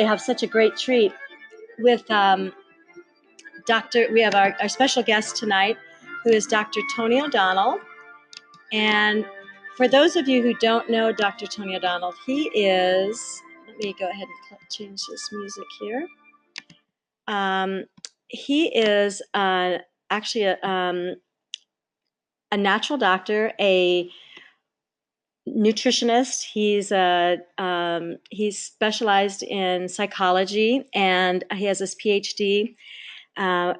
really have such a great treat with we have our special guest tonight, who is Dr. Tony O'Donnell. And for those of you who don't know Dr. Tony O'Donnell, he is, let me go ahead and change this music here. He is actually a natural doctor, a nutritionist. He's specialized in psychology, and he has his PhD.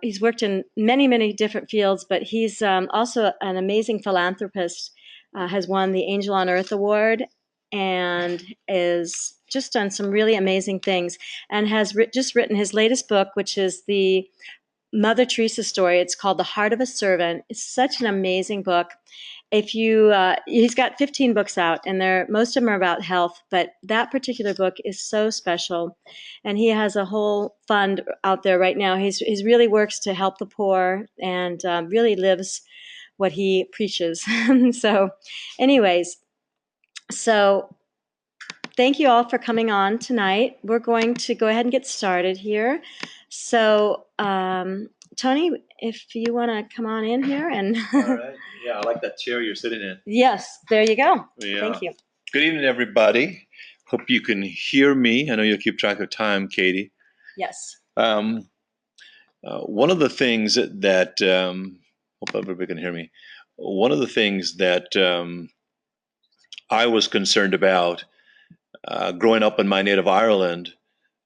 He's worked in many, many different fields, but he's also an amazing philanthropist. Has won the Angel on Earth Award, and is just done some really amazing things, and has just written his latest book, which is the Mother Teresa story. It's called The Heart of a Servant. It's such an amazing book. If you, he's got 15 books out, and most of them are about health, but that particular book is so special. And he has a whole fund out there right now. He's really works to help the poor, and really lives what he preaches. So anyways, thank you all for coming on tonight. We're going to go ahead and get started here. So, Tony, if you want to come on in here and... All right. Yeah, I like that chair you're sitting in. Yes, there you go. Yeah. Thank you. Good evening, everybody. Hope you can hear me. I know you'll keep track of time, Katie. Yes. One of the things that, hope everybody can hear me. One of the things that I was concerned about growing up in my native Ireland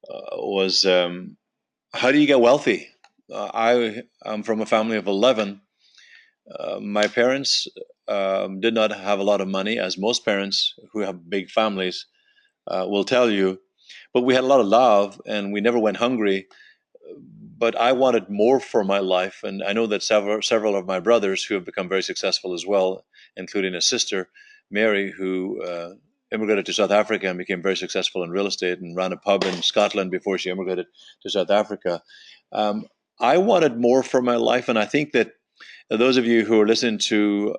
was how do you get wealthy? I'm from a family of 11. My parents did not have a lot of money, as most parents who have big families will tell you. But we had a lot of love, and we never went hungry. But I wanted more for my life, and I know that several of my brothers who have become very successful as well, including a sister, Mary, who immigrated to South Africa and became very successful in real estate and ran a pub in Scotland before she immigrated to South Africa. I wanted more for my life, and I think that those of you who are listening to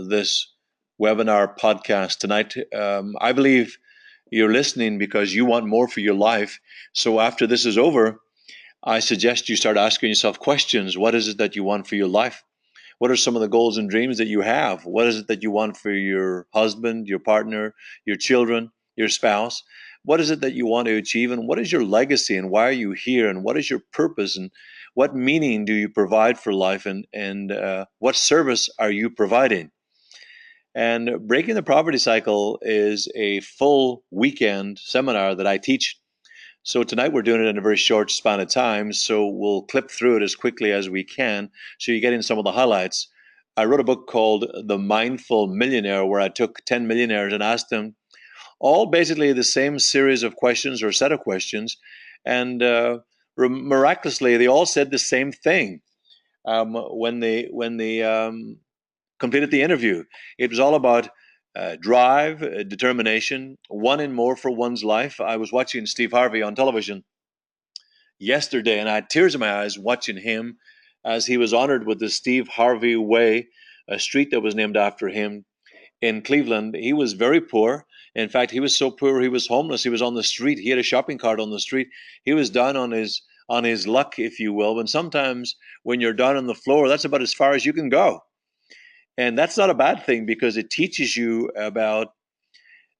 this webinar podcast tonight, I believe you're listening because you want more for your life. So after this is over, I suggest you start asking yourself questions. What is it that you want for your life? What are some of the goals and dreams that you have? What is it that you want for your husband, your partner, your children, your spouse? What is it that you want to achieve? And what is your legacy? And why are you here? And what is your purpose? And what meaning do you provide for life? And what service are you providing? And Breaking the Poverty Cycle is a full weekend seminar that I teach. So tonight we're doing it in a very short span of time, so we'll clip through it as quickly as we can so you get in some of the highlights. I wrote a book called The Mindful Millionaire, where I took 10 millionaires and asked them all basically the same series of questions or set of questions, and miraculously they all said the same thing when they completed the interview. It was all about drive, determination, wanting more for one's life. I was watching Steve Harvey on television yesterday, and I had tears in my eyes watching him as he was honored with the Steve Harvey Way, a street that was named after him in Cleveland. He was very poor. In fact, he was so poor he was homeless. He was on the street. He had a shopping cart on the street. He was down on his luck, if you will. And sometimes when you're down on the floor, that's about as far as you can go. And that's not a bad thing, because it teaches you about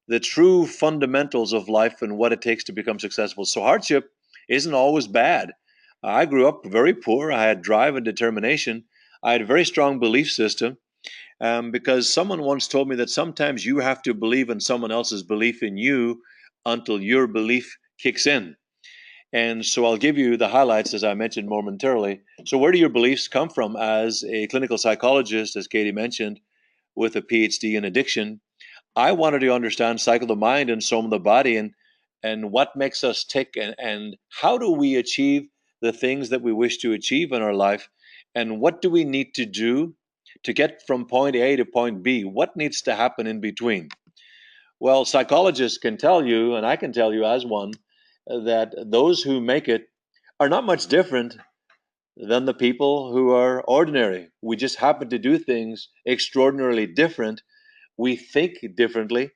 the true fundamentals of life and what it takes to become successful. So hardship isn't always bad. I grew up very poor. I had drive and determination. I had a very strong belief system, because someone once told me that sometimes you have to believe in someone else's belief in you until your belief kicks in. And so I'll give you the highlights, as I mentioned momentarily. So where do your beliefs come from? As a clinical psychologist, as Katie mentioned, with a PhD in addiction, I wanted to understand cycle the mind and soma the body, and what makes us tick, and how do we achieve the things that we wish to achieve in our life, and what do we need to do to get from point A to point B? What needs to happen in between? Well, psychologists can tell you, and I can tell you as one, that those who make it are not much different than the people who are ordinary. We just happen to do things extraordinarily different. We think differently.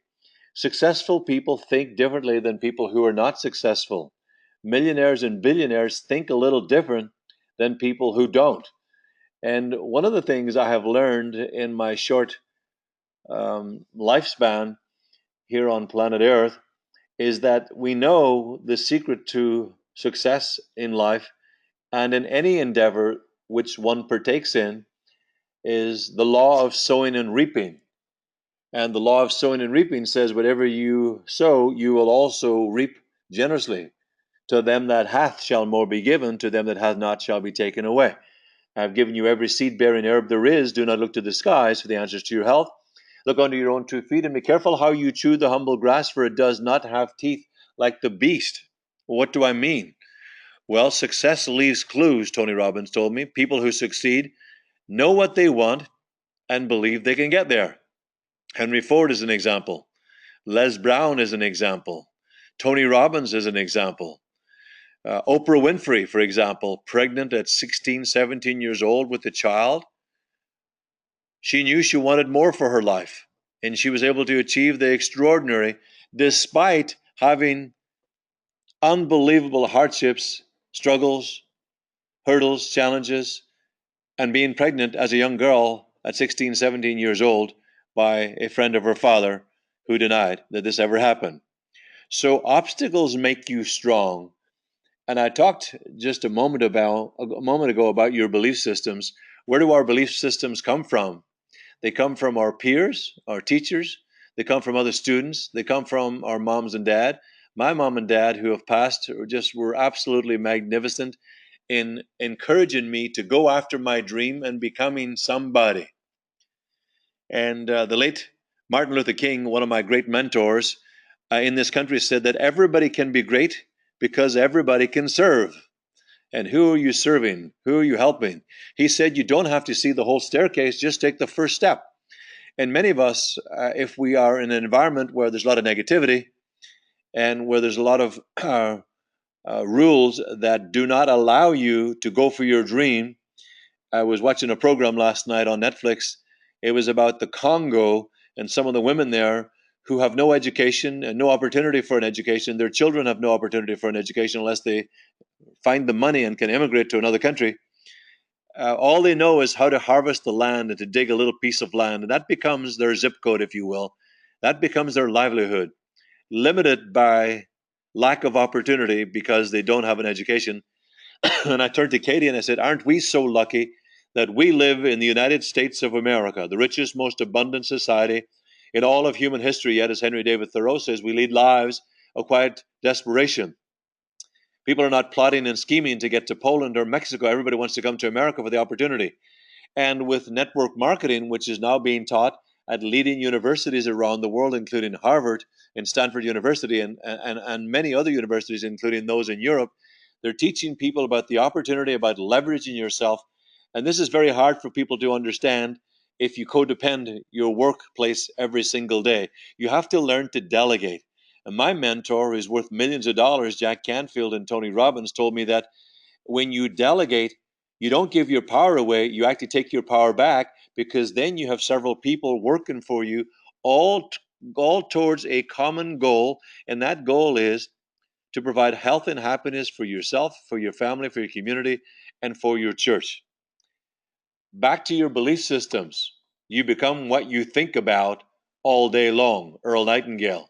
Successful people think differently than people who are not successful. millionaires and billionaires think a little different than people who don't. And one of the things I have learned in my short lifespan here on planet Earth is that we know the secret to success in life and in any endeavor which one partakes in is the law of sowing and reaping. And the law of sowing and reaping says, whatever you sow, you will also reap generously. To them that hath shall more be given, to them that hath not shall be taken away. I have given you every seed bearing herb there is. Do not look to the skies for the answers to your health. Look under your own 2 feet, and be careful how you chew the humble grass, for it does not have teeth like the beast. What do I mean? Well, success leaves clues, Tony Robbins told me. People who succeed know what they want and believe they can get there. Henry Ford is an example. Les Brown is an example. Tony Robbins is an example. Oprah Winfrey, for example, pregnant at 16, 17 years old with a child. She knew she wanted more for her life, and she was able to achieve the extraordinary despite having unbelievable hardships, struggles, hurdles, challenges, and being pregnant as a young girl at 16, 17 years old by a friend of her father who denied that this ever happened. So obstacles make you strong. And I talked just a moment ago about your belief systems. Where do our belief systems come from? They come from our peers, our teachers. They come from other students. They come from our moms and dad. My mom and dad, who have passed, were absolutely magnificent in encouraging me to go after my dream and becoming somebody. And the late Martin Luther King, one of my great mentors in this country, said that everybody can be great because everybody can serve. And who are you serving? Who are you helping? He said you don't have to see the whole staircase, just take the first step. And many of us, if we are in an environment where there's a lot of negativity and where there's a lot of rules that do not allow you to go for your dream. I was watching a program last night on Netflix. It was about the Congo and some of the women there who have no education and no opportunity for an education. Their children have no opportunity for an education unless they find the money and can immigrate to another country. All they know is how to harvest the land and to dig a little piece of land. And that becomes their zip code, if you will. That becomes their livelihood, limited by lack of opportunity because they don't have an education. And I turned to Katie and I said, aren't we so lucky that we live in the United States of America, the richest, most abundant society in all of human history? Yet, as Henry David Thoreau says, we lead lives of quiet desperation. People are not plotting and scheming to get to Poland or Mexico. Everybody wants to come to America for the opportunity. And with network marketing, which is now being taught at leading universities around the world, including Harvard and Stanford University and many other universities, including those in Europe, they're teaching people about the opportunity, about leveraging yourself. And this is very hard for people to understand if you codepend your workplace every single day. You have to learn to delegate. And my mentor, who's worth millions of dollars, Jack Canfield and Tony Robbins, told me that when you delegate, you don't give your power away, you actually take your power back, because then you have several people working for you, all, all towards a common goal. And that goal is to provide health and happiness for yourself, for your family, for your community, and for your church. Back to your belief systems. You become what you think about all day long. Earl Nightingale.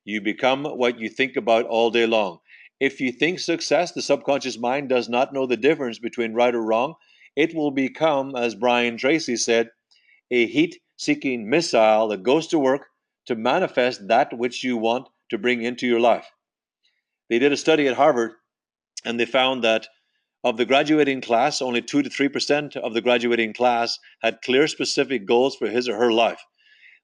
You become what you think about all day long. If you think success, the subconscious mind does not know the difference between right or wrong. It will become, as Brian Tracy said, a heat-seeking missile that goes to work to manifest that which you want to bring into your life. They did a study at Harvard, and they found that of the graduating class, only 2 to 3% of the graduating class had clear, specific goals for his or her life.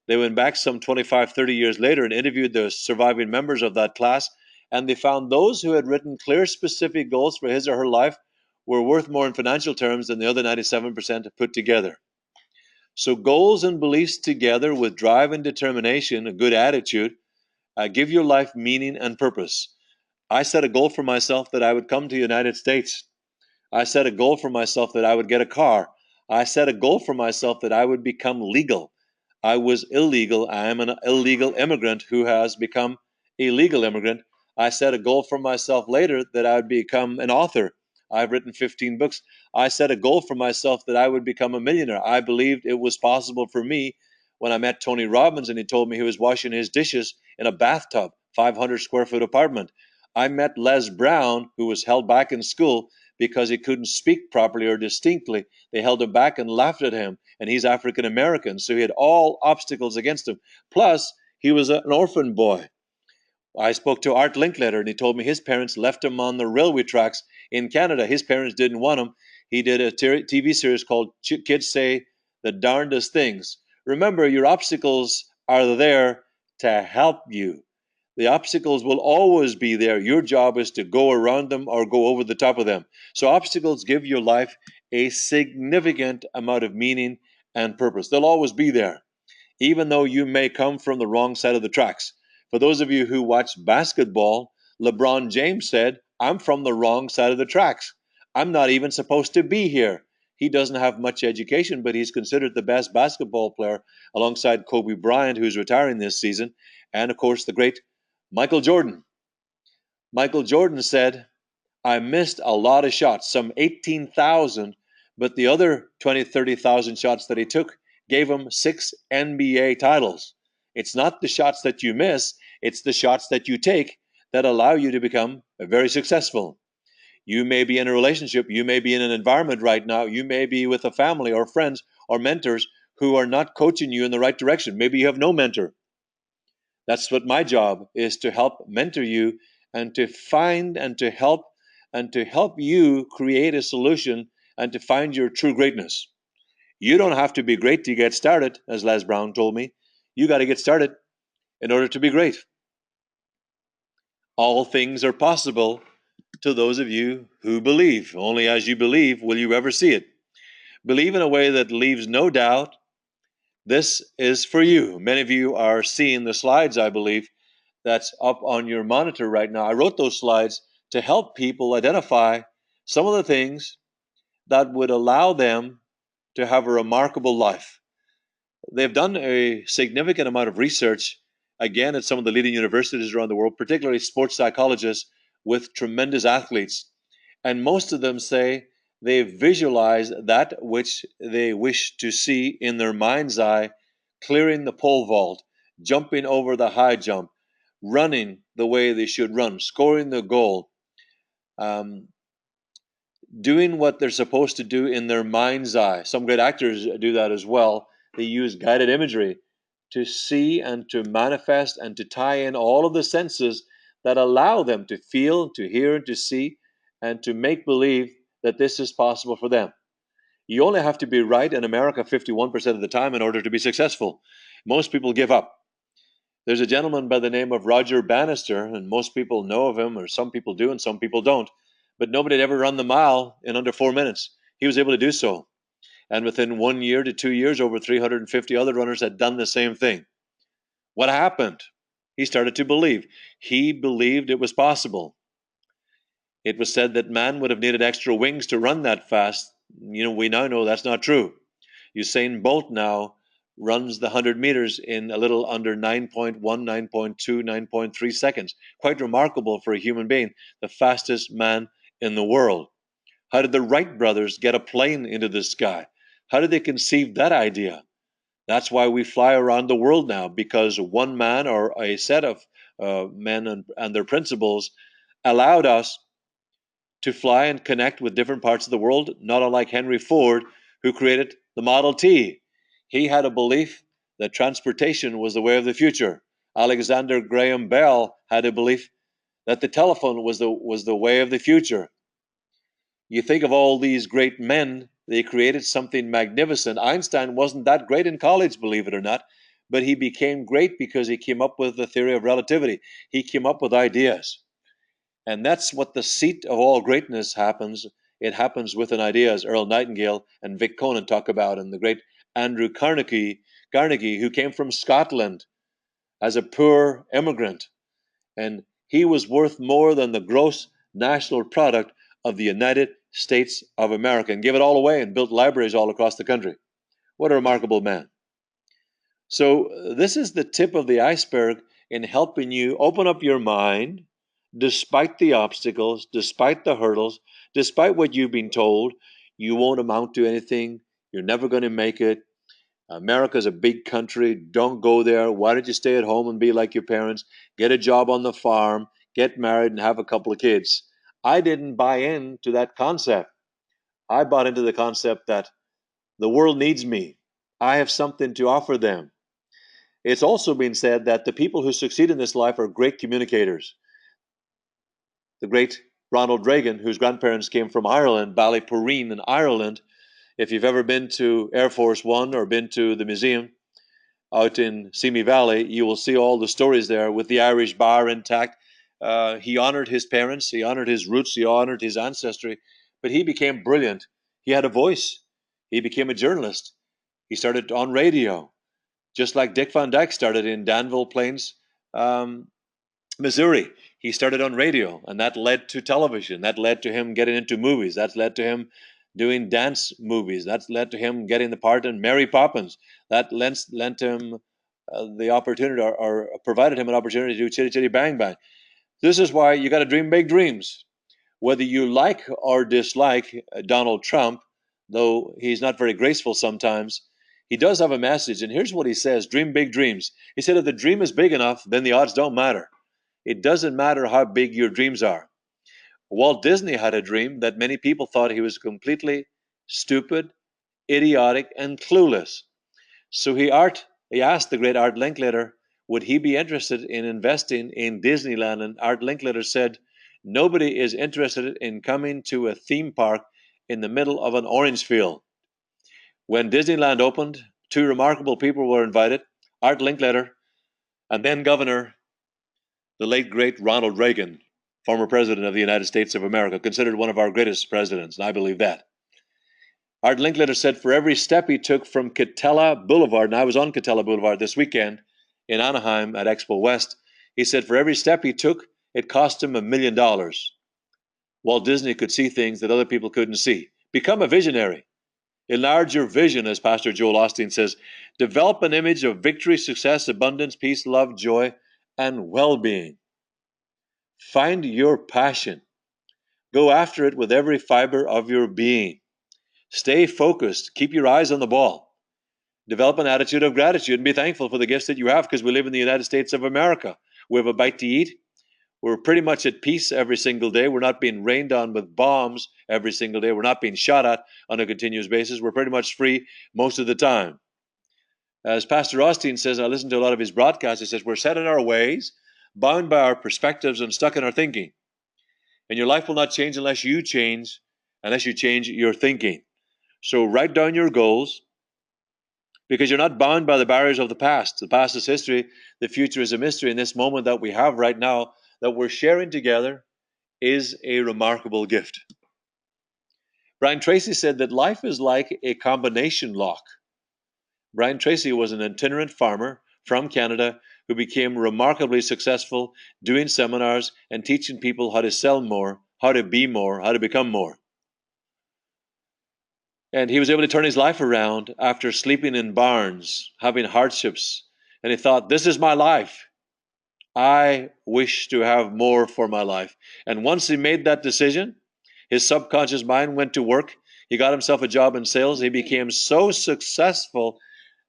They went back some 25, 30 years later and interviewed the surviving members of that class, and they found those who had written clear, specific goals for his or her life were worth more in financial terms than the other 97% put together. So goals and beliefs together with drive and determination, a good attitude, give your life meaning and purpose. I set a goal for myself that I would come to the United States. I set a goal for myself that I would get a car. I set a goal for myself that I would become legal. I was illegal. I am an illegal immigrant who has become a legal immigrant. I set a goal for myself later that I would become an author. I've written 15 books. I set a goal for myself that I would become a millionaire. I believed it was possible for me when I met Tony Robbins and he told me he was washing his dishes in a bathtub, 500 square foot apartment. I met Les Brown, who was held back in school because he couldn't speak properly or distinctly. They held him back and laughed at him, and he's African American, so he had all obstacles against him. Plus, he was an orphan boy. I spoke to Art Linklater, and he told me his parents left him on the railway tracks in Canada. His parents didn't want him. He did a TV series called Kids Say the Darndest Things. Remember, your obstacles are there to help you. The obstacles will always be there. Your job is to go around them or go over the top of them. So obstacles give your life a significant amount of meaning and purpose. They'll always be there, even though you may come from the wrong side of the tracks. For those of you who watch basketball, LeBron James said, I'm from the wrong side of the tracks. I'm not even supposed to be here. He doesn't have much education, but he's considered the best basketball player alongside Kobe Bryant, who's retiring this season, and of course the great Michael Jordan. Michael Jordan said, I missed a lot of shots, some 18,000, but the other 20, 30,000 shots that he took gave him 6 NBA titles. It's not the shots that you miss, it's the shots that you take that allow you to become very successful. You may be in a relationship, you may be in an environment right now, you may be with a family or friends or mentors who are not coaching you in the right direction. Maybe you have no mentor. That's what my job is, to help mentor you and to find and to help you create a solution and to find your true greatness. You don't have to be great to get started, as Les Brown told me. You got to get started in order to be great. All things are possible to those of you who believe. Only as you believe will you ever see it. Believe in a way that leaves no doubt. This is for you. Many of you are seeing the slides, I believe, that's up on your monitor right now. I wrote those slides to help people identify some of the things that would allow them to have a remarkable life. They've done a significant amount of research, again, at some of the leading universities around the world, particularly sports psychologists with tremendous athletes. And most of them say they visualize that which they wish to see in their mind's eye, clearing the pole vault, jumping over the high jump, running the way they should run, scoring the goal, um, doing what they're supposed to do in their mind's eye. Some great actors do that as well. They use guided imagery to see and to manifest and to tie in all of the senses that allow them to feel, to hear, and to see, and to make believe that this is possible for them. You only have to be right in America 51% of the time in order to be successful. Most people give up. There's a gentleman by the name of Roger Bannister, and most people know of him, or some people do and some people don't, but nobody had ever run the mile in under 4 minutes. He was able to do so. And within 1 year to 2 years, over 350 other runners had done the same thing. What happened? He started to believe. He believed it was possible. It was said that man would have needed extra wings to run that fast. We now know that's not true. Usain Bolt now runs the 100 meters in a little under 9.1, 9.2, 9.3 seconds. Quite remarkable for a human being, the fastest man in the world. How did the Wright brothers get a plane into the sky? How did they conceive that idea? That's why we fly around the world now, because one man or a set of men and their principles allowed us to fly and connect with different parts of the world, not unlike Henry Ford, who created the Model T. He had a belief that transportation was the way of the future. Alexander Graham Bell had a belief that the telephone was the way of the future. You think of all these great men, they created something magnificent. Einstein wasn't that great in college, believe it or not, but he became great because he came up with the theory of relativity. He came up with ideas. And that's what the seat of all greatness happens. It happens with an idea, as Earl Nightingale and Vic Conan talk about, and the great Andrew Carnegie, who came from Scotland as a poor immigrant. And he was worth more than the gross national product of the United States of America, and gave it all away and built libraries all across the country. What a remarkable man. So this is the tip of the iceberg in helping you open up your mind despite the obstacles, despite the hurdles, despite what you've been told, you won't amount to anything. You're never going to make it. America's a big country. Don't go there. Why don't you stay at home and be like your parents? Get a job on the farm, get married, and have a couple of kids. I didn't buy into that concept. I bought into the concept that the world needs me. I have something to offer them. It's also been said that the people who succeed in this life are great communicators. The great Ronald Reagan, whose grandparents came from Ireland, Ballyporeen in Ireland. If you've ever been to Air Force One or been to the museum out in Simi Valley, you will see all the stories there with the Irish bar intact. He honored his parents, he honored his roots, he honored his ancestry, but he became brilliant. He had a voice. He became a journalist. He started on radio, just like Dick Van Dyke started in Danville Plains, um, Missouri. He started on radio, and that led to television. That led to him getting into movies. That led to him doing dance movies. That led to him getting the part in Mary Poppins. That lent him the opportunity, or provided him an opportunity to do Chitty Chitty Bang Bang. This is why you got to dream big dreams. Whether you like or dislike Donald Trump, though he's not very graceful sometimes, he does have a message. And here's what he says: dream big dreams. He said, if the dream is big enough, then the odds don't matter. It doesn't matter how big your dreams are. Walt Disney had a dream that many people thought he was completely stupid, idiotic, and clueless. So he asked the great Art Linklater, would he be interested in investing in Disneyland? And Art Linklater said, nobody is interested in coming to a theme park in the middle of an orange field. When Disneyland opened, two remarkable people were invited: Art Linklater and then Governor, the late great Ronald Reagan, former president of the United States of America, considered one of our greatest presidents, and I believe that. Art Linklater said for every step he took from Catella Boulevard, and I was on Catella Boulevard this weekend in Anaheim at Expo West, he said for every step he took, it cost him $1 million. Walt Disney could see things that other people couldn't see. Become a visionary. Enlarge your vision, as Pastor Joel Osteen says. Develop an image of victory, success, abundance, peace, love, joy, and well-being. Find your passion. Go after it with every fiber of your being. Stay focused. Keep your eyes on the ball. Develop an attitude of gratitude and be thankful for the gifts that you have, because we live in the United States of America. We have a bite to eat. We're pretty much at peace every single day. We're not being rained on with bombs every single day. We're not being shot at on a continuous basis. We're pretty much free most of the time. As Pastor Osteen says, and I listen to a lot of his broadcasts, he says, we're set in our ways, bound by our perspectives, and stuck in our thinking. And your life will not change unless you change your thinking. So write down your goals, because you're not bound by the barriers of the past. The past is history. The future is a mystery. And this moment that we have right now that we're sharing together is a remarkable gift. Brian Tracy said that life is like a combination lock. Brian Tracy was an itinerant farmer from Canada who became remarkably successful doing seminars and teaching people how to sell more, how to be more, how to become more. And he was able to turn his life around after sleeping in barns, having hardships. And he thought, this is my life. I wish to have more for my life. And once he made that decision, his subconscious mind went to work. He got himself a job in sales. He became so successful,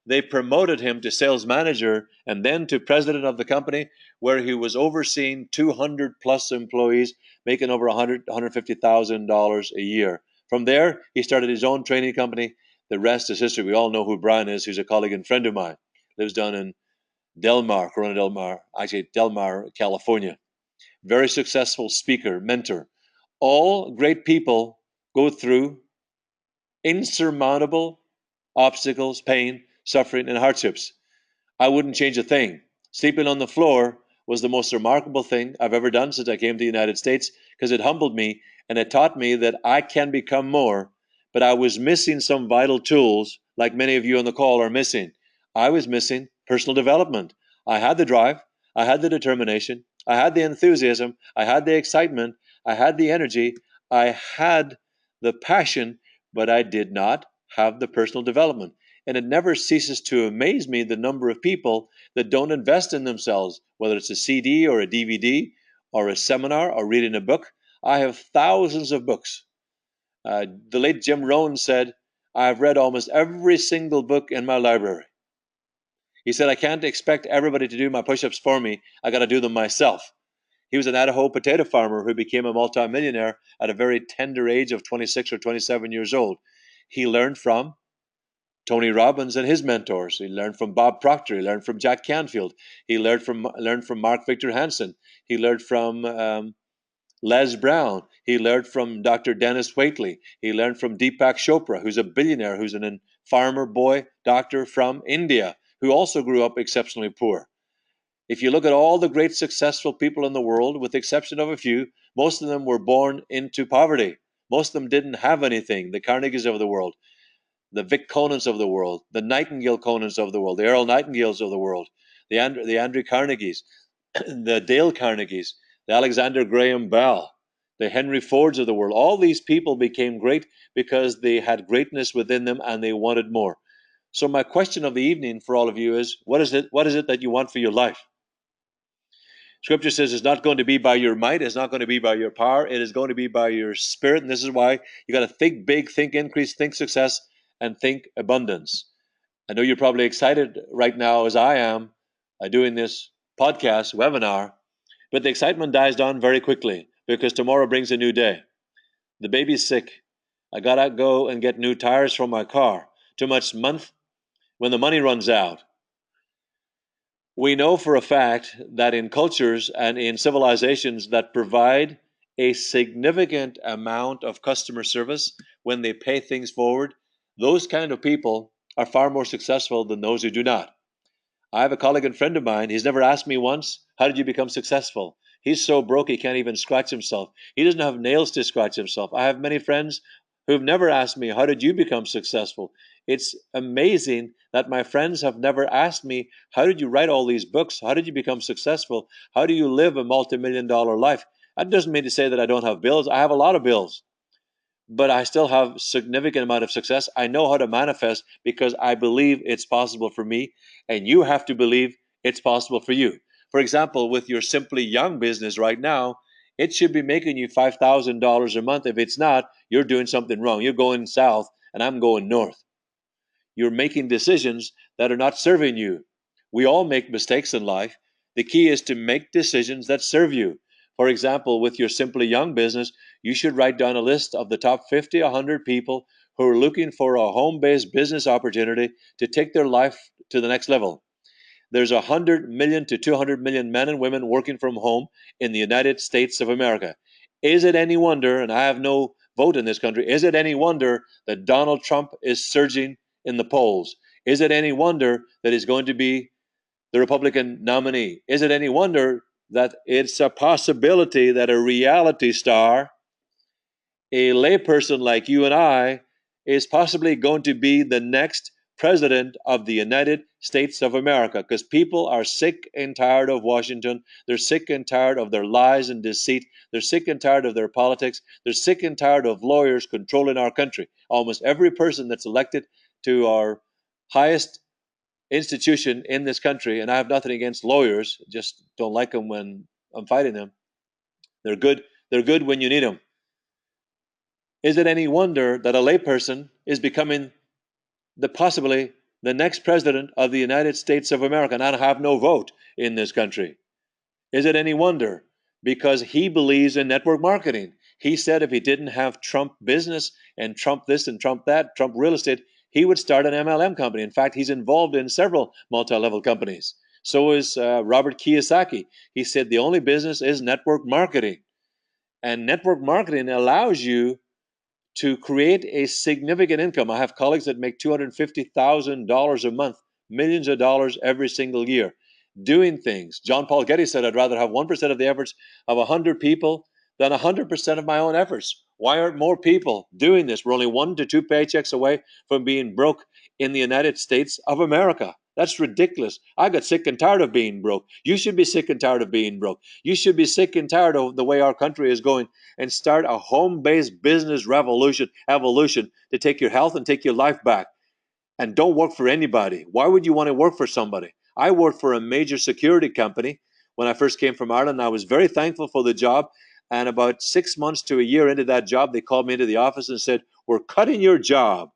they promoted him to sales manager and then to president of the company, where he was overseeing 200 plus employees, making over $150,000 a year. From there, he started his own training company. The rest is history. We all know who Brian is, who's a colleague and friend of mine. Lives down in Corona Del Mar, Del Mar, California. Very successful speaker, mentor. All great people go through insurmountable obstacles, pain, suffering, and hardships. I wouldn't change a thing. Sleeping on the floor was the most remarkable thing I've ever done since I came to the United States, because it humbled me and it taught me that I can become more, but I was missing some vital tools like many of you on the call are missing. I was missing personal development. I had the drive, I had the determination, I had the enthusiasm, I had the excitement, I had the energy, I had the passion, but I did not have the personal development. And it never ceases to amaze me the number of people that don't invest in themselves, whether it's a CD or a DVD or a seminar or reading a book. I have thousands of books. The late Jim Rohn said, I've read almost every single book in my library. He said, I can't expect everybody to do my push-ups for me. I got to do them myself. He was an Idaho potato farmer who became a multimillionaire at a very tender age of 26 or 27 years old. He learned from Tony Robbins and his mentors. He learned from Bob Proctor. He learned from Jack Canfield. He learned from Mark Victor Hansen. He learned from Les Brown. He learned from Dr. Dennis Waitley. He learned from Deepak Chopra, who's a billionaire, who's a farmer boy doctor from India, who also grew up exceptionally poor. If you look at all the great successful people in the world, with the exception of a few, most of them were born into poverty. Most of them didn't have anything. The Carnegies of the world, the Vic Conants of the world, the Nightingale Conants of the world, the Earl Nightingales of the world, the Andrew Carnegies, the Dale Carnegies, the Alexander Graham Bell, the Henry Fords of the world. All these people became great because they had greatness within them and they wanted more. So my question of the evening for all of you is, what is it that you want for your life? Scripture says it's not going to be by your might, it's not going to be by your power, it is going to be by your spirit. And this is why you got to think big, think increase, think success, and think abundance. I know you're probably excited right now, as I am, doing this podcast webinar, but the excitement dies down very quickly because tomorrow brings a new day. The baby's sick. I got to go and get new tires for my car. Too much month when the money runs out. We know for a fact that in cultures and in civilizations that provide a significant amount of customer service when they pay things forward, those kind of people are far more successful than those who do not. I have a colleague and friend of mine. He's never asked me once, how did you become successful? He's so broke he can't even scratch himself. He doesn't have nails to scratch himself. I have many friends who've never asked me, how did you become successful? It's amazing that my friends have never asked me, how did you write all these books? How did you become successful? How do you live a multi-million-dollar life? That doesn't mean to say that I don't have bills. I have a lot of bills, but I still have significant amount of success. I know how to manifest because I believe it's possible for me, and you have to believe it's possible for you. For example, with your Simply Young business right now, it should be making you $5,000 a month. If it's not, you're doing something wrong. You're going south and I'm going north. You're making decisions that are not serving you. We all make mistakes in life. The key is to make decisions that serve you. For example, with your Simply Young business, you should write down a list of the top 50, 100 people who are looking for a home-based business opportunity to take their life to the next level. There's 100 million to 200 million men and women working from home in the United States of America. Is it any wonder, and I have no vote in this country, is it any wonder that Donald Trump is surging in the polls? Is it any wonder that he's going to be the Republican nominee? Is it any wonder that it's a possibility that a reality star, a layperson like you and I, is possibly going to be the next president of the United States of America? Because people are sick and tired of Washington. They're sick and tired of their lies and deceit. They're sick and tired of their politics. They're sick and tired of lawyers controlling our country. Almost every person that's elected to our highest institution in this country, and I have nothing against lawyers, just don't like them when I'm fighting them. They're good. They're good when you need them. Is it any wonder that a layperson is becoming possibly the next president of the United States of America and I have no vote in this country? Is it any wonder? Because he believes in network marketing. He said if he didn't have Trump business and Trump this and Trump that, Trump real estate, he would start an MLM company. In fact, he's involved in several multi-level companies. So is Robert Kiyosaki. He said the only business is network marketing. And network marketing allows you to create a significant income. I have colleagues that make $250,000 a month, millions of dollars every single year, doing things. John Paul Getty said, I'd rather have 1% of the efforts of 100 people than 100% of my own efforts. Why aren't more people doing this? We're only 1 to 2 paychecks away from being broke in the United States of America. That's ridiculous. I got sick and tired of being broke. You should be sick and tired of being broke. You should be sick and tired of the way our country is going and start a home-based business evolution to take your health and take your life back. And don't work for anybody. Why would you want to work for somebody? I worked for a major security company. when I first came from Ireland. I was very thankful for the job. And about 6 months to a year into that job, they called me into the office and said, "We're cutting your job."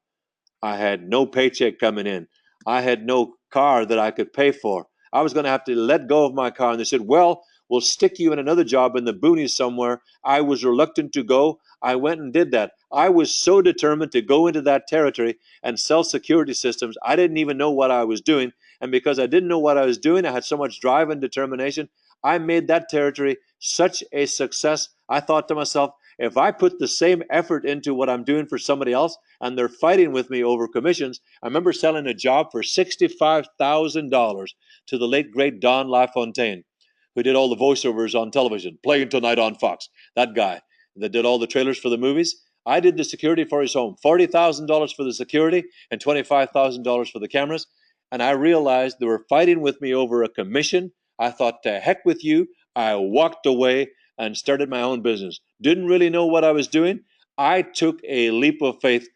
I had no paycheck coming in. I had no car that I could pay for. I was going to have to let go of my car. And they said, "Well, we'll stick you in another job in the boonies somewhere." I was reluctant to go. I went and did that. I was so determined to go into that territory and sell security systems. I didn't even know what I was doing. And because I didn't know what I was doing, I had so much drive and determination. I made that territory such a success. I thought to myself, if I put the same effort into what I'm doing for somebody else and they're fighting with me over commissions. I remember selling a job for $65,000 to the late, great Don LaFontaine, who did all the voiceovers on television, Playing Tonight on Fox. That guy that did all the trailers for the movies. I did the security for his home, $40,000 for the security and $25,000 for the cameras. And I realized they were fighting with me over a commission. I thought, to heck with you. I walked away and started my own business. Didn't really know what I was doing. I took a leap of faith,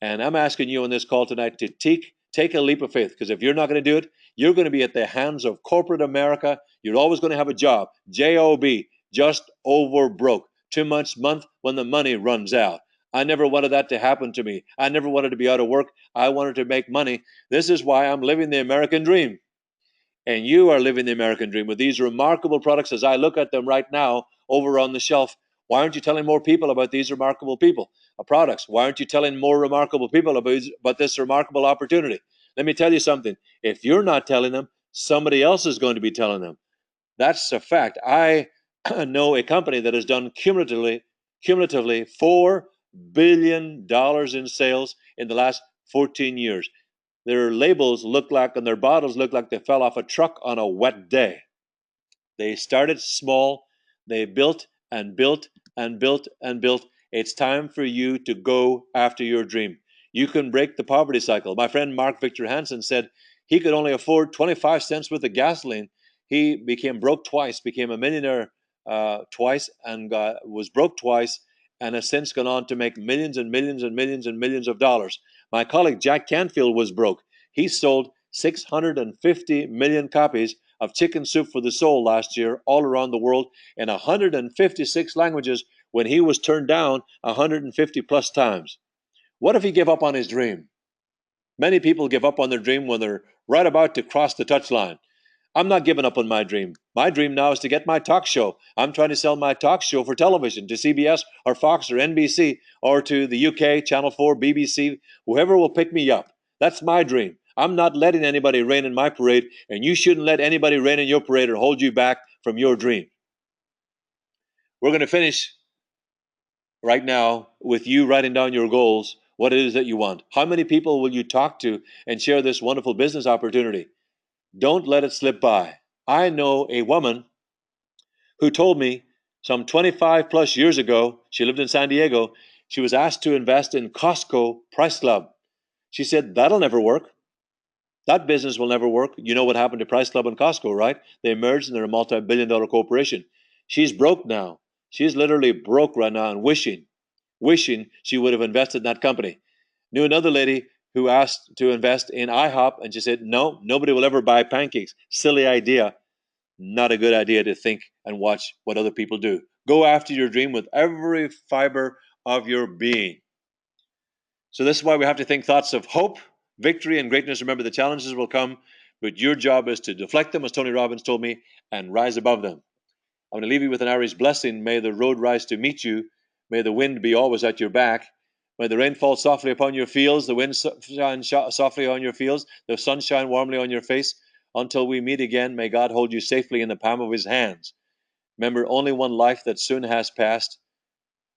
and I'm asking you on this call tonight to take a leap of faith, because if you're not going to do it, you're going to be at the hands of corporate America. You're always going to have a job, J-O-B, just over broke, 2 months, month when the money runs out. I never wanted that to happen to me. I never wanted to be out of work. I wanted to make money. This is why I'm living the American dream. And you are living the American dream with these remarkable products as I look at them right now over on the shelf. Why aren't you telling more people about these remarkable products? Why aren't you telling more remarkable people about this remarkable opportunity? Let me tell you something. If you're not telling them, somebody else is going to be telling them. That's a fact. I know a company that has done cumulatively $4 billion in sales in the last 14 years. Their labels look like, and their bottles look like they fell off a truck on a wet day. They started small. They built and built and built and built. It's time for you to go after your dream. You can break the poverty cycle. My friend Mark Victor Hansen said he could only afford 25 cents worth of gasoline. He became broke twice, became a millionaire twice, and was broke twice, and has since gone on to make millions and millions and millions and millions of dollars. My colleague Jack Canfield was broke. He sold 650 million copies of Chicken Soup for the Soul last year all around the world in 156 languages when he was turned down 150 plus times. What if he gave up on his dream? Many people give up on their dream when they're right about to cross the touchline. I'm not giving up on my dream. My dream now is to get my talk show. I'm trying to sell my talk show for television to CBS or Fox or NBC or to the UK, Channel 4, BBC, whoever will pick me up. That's my dream. I'm not letting anybody rain in my parade, and you shouldn't let anybody rain in your parade or hold you back from your dream. We're going to finish right now with you writing down your goals, what it is that you want. How many people will you talk to and share this wonderful business opportunity? Don't let it slip by. I know a woman who told me some 25 plus years ago, she lived in San Diego, she was asked to invest in Costco Price Club. She said, that'll never work. That business will never work. You know what happened to Price Club and Costco, right? They merged and they're a multi-billion-dollar corporation. She's broke now. She's literally broke right now and wishing she would have invested in that company. Knew another lady who asked to invest in IHOP, and she said, no, nobody will ever buy pancakes. Silly idea. Not a good idea to think and watch what other people do. Go after your dream with every fiber of your being. So this is why we have to think thoughts of hope, victory, and greatness. Remember, the challenges will come, but your job is to deflect them, as Tony Robbins told me, and rise above them. I'm going to leave you with an Irish blessing. May the road rise to meet you. May the wind be always at your back. May the rain fall softly upon your fields, the wind shine softly on your fields, the sun shine warmly on your face. Until we meet again, may God hold you safely in the palm of his hands. Remember, only one life that soon has passed.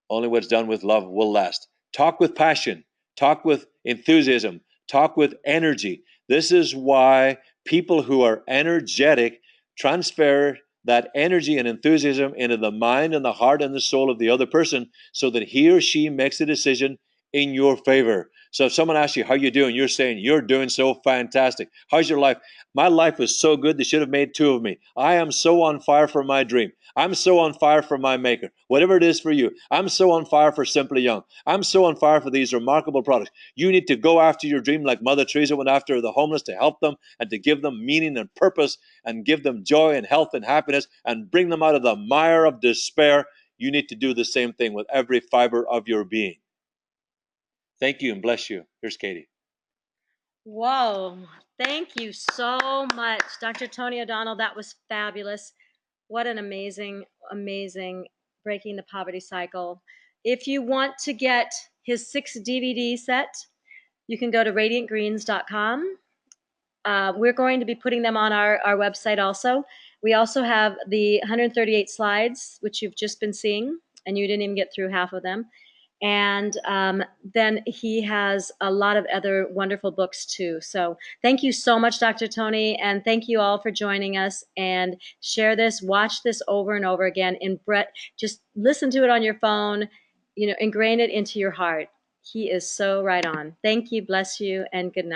Only what's done with love will last. Talk with passion. Talk with enthusiasm. Talk with energy. This is why people who are energetic transfer that energy and enthusiasm into the mind and the heart and the soul of the other person so that he or she makes a decision in your favor. So if someone asks you how you doing, you're saying you're doing so fantastic. How's your life? My life is so good they should have made two of me. I am so on fire for my dream. I'm so on fire for my maker. Whatever it is for you, I'm so on fire for Simply Young. I'm so on fire for these remarkable products. You need to go after your dream like Mother Teresa went after the homeless, to help them and to give them meaning and purpose and give them joy and health and happiness and bring them out of the mire of despair. You need to do the same thing with every fiber of your being. Thank you and bless you. Here's Katie. Whoa. Thank you so much, Dr. Tony O'Donnell. That was fabulous. What an amazing, amazing Breaking the Poverty Cycle. If you want to get his 6 DVD set, you can go to radiantgreens.com. We're going to be putting them on our website also. We also have the 138 slides, which you've just been seeing, and you didn't even get through half of them. And then he has a lot of other wonderful books too. So thank you so much, Dr. Tony, and thank you all for joining us. And share this, watch this over and over again. And Brett, just listen to it on your phone. Ingrain it into your heart. He is so right on. Thank you, bless you, and good night.